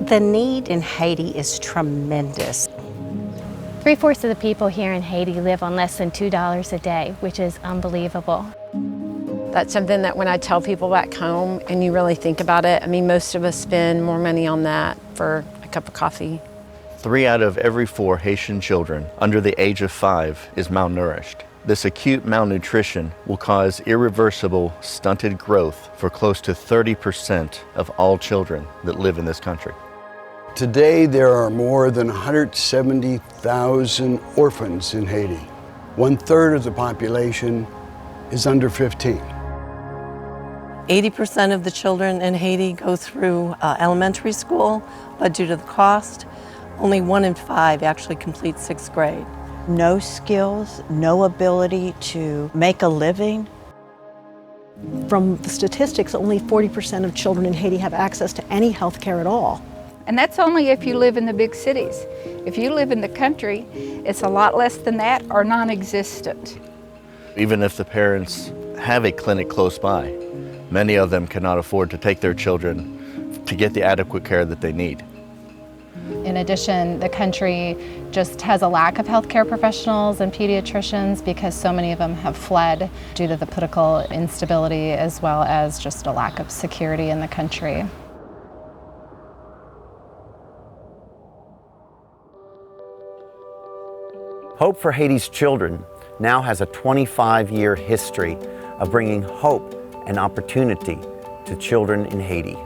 The need in Haiti is tremendous. 3/4 of the people here in Haiti live on less than $2 a day, which is unbelievable. That's something that when I tell people back home and you really think about it, I mean, most of us spend more money on that for a cup of coffee. 3 out of every 4 Haitian children under the age of 5 is malnourished. This acute malnutrition will cause irreversible stunted growth for close to 30% of all children that live in this country. Today, there are more than 170,000 orphans in Haiti. 1/3 of the population is under 15. 80% of the children in Haiti go through elementary school, but due to the cost, only 1 in 5 actually complete 6th grade. No skills, no ability to make a living. From the statistics, only 40% of children in Haiti have access to any health care at all. And that's only if you live in the big cities. If you live in the country, it's a lot less than that or non-existent. Even if the parents have a clinic close by, many of them cannot afford to take their children to get the adequate care that they need. In addition, the country just has a lack of healthcare professionals and pediatricians because so many of them have fled due to the political instability as well as just a lack of security in the country. Hope for Haiti's Children now has a 25-year history of bringing hope and opportunity to children in Haiti.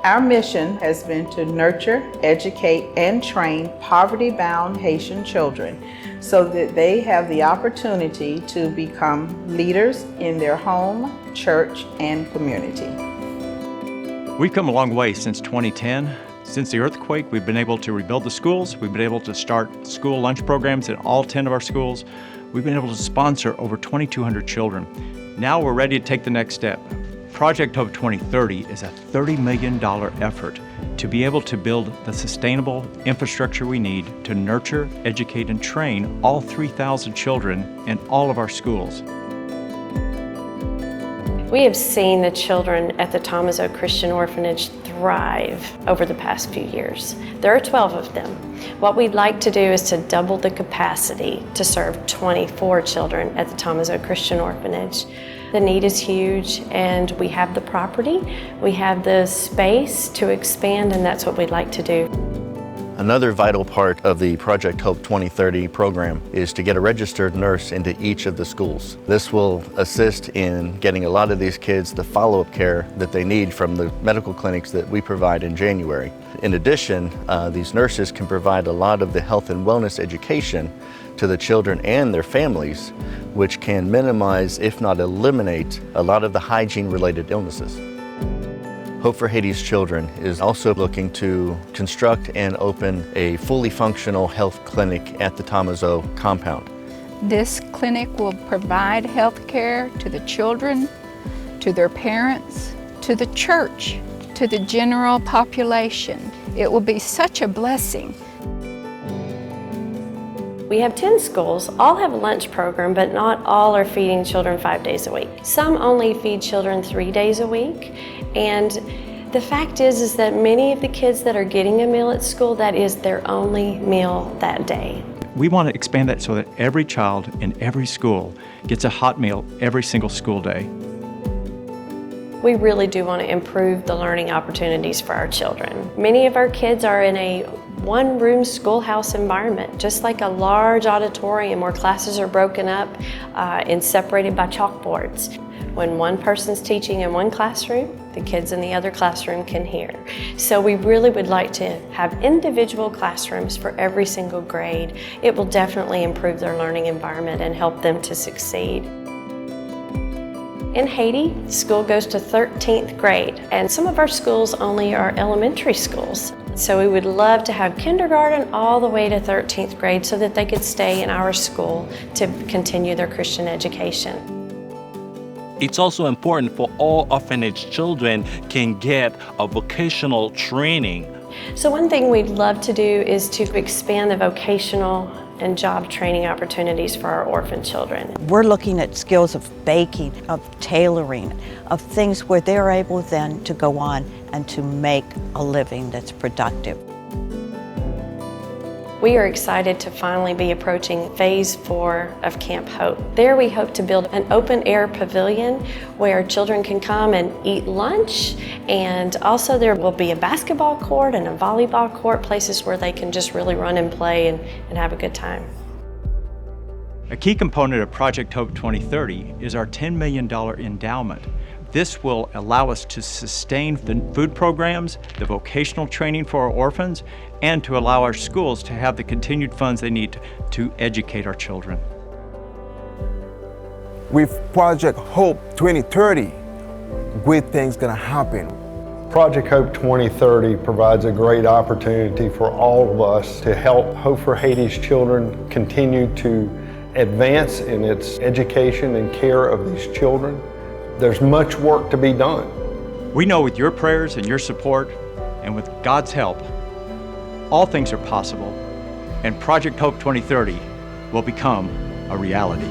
Our mission has been to nurture, educate, and train poverty-bound Haitian children so that they have the opportunity to become leaders in their home, church, and community. We've come a long way since 2010. Since the earthquake, we've been able to rebuild the schools. We've been able to start school lunch programs in all 10 of our schools. We've been able to sponsor over 2,200 children. Now we're ready to take the next step. Project Hope 2030 is a $30 million effort to be able to build the sustainable infrastructure we need to nurture, educate, and train all 3,000 children in all of our schools. We have seen the children at the Thomas O. Christian Orphanage thrive over the past few years. There are 12 of them. What we'd like to do is to double the capacity to serve 24 children at the Thomas O. Christian Orphanage. The need is huge, and we have the property, we have the space to expand, and that's what we'd like to do. Another vital part of the Project Hope 2030 program is to get a registered nurse into each of the schools. This will assist in getting a lot of these kids the follow-up care that they need from the medical clinics that we provide in January. In addition, these nurses can provide a lot of the health and wellness education to the children and their families, which can minimize, if not eliminate, a lot of the hygiene-related illnesses. Hope for Haiti's Children is also looking to construct and open a fully functional health clinic at the Thomas O. compound. This clinic will provide health care to the children, to their parents, to the church, to the general population. It will be such a blessing. We have 10 schools, all have a lunch program, but not all are feeding children 5 days a week. Some only feed children 3 days a week, and the fact is that many of the kids that are getting a meal at school, that is their only meal that day. We want to expand that so that every child in every school gets a hot meal every single school day. We really do want to improve the learning opportunities for our children. Many of our kids are in a one-room schoolhouse environment, just like a large auditorium where classes are broken up and separated by chalkboards. When one person's teaching in one classroom, the kids in the other classroom can hear. So we really would like to have individual classrooms for every single grade. It will definitely improve their learning environment and help them to succeed. In Haiti, school goes to 13th grade, and some of our schools only are elementary schools. So we would love to have kindergarten all the way to 13th grade so that they could stay in our school to continue their Christian education. It's also important for all orphanage children can get a vocational training. So one thing we'd love to do is to expand the vocational and job training opportunities for our orphan children. We're looking at skills of baking, of tailoring, of things where they're able then to go on and to make a living that's productive. We are excited to finally be approaching Phase 4 of Camp Hope. There we hope to build an open-air pavilion where children can come and eat lunch, and also there will be a basketball court and a volleyball court, places where they can just really run and play and have a good time. A key component of Project Hope 2030 is our $10 million endowment. This will allow us to sustain the food programs, the vocational training for our orphans, and to allow our schools to have the continued funds they need to educate our children. With Project Hope 2030, great things gonna happen. Project Hope 2030 provides a great opportunity for all of us to help Hope for Haiti's children continue to advance in its education and care of these children. There's much work to be done. We know with your prayers and your support, and with God's help, all things are possible, and Project Hope 2030 will become a reality.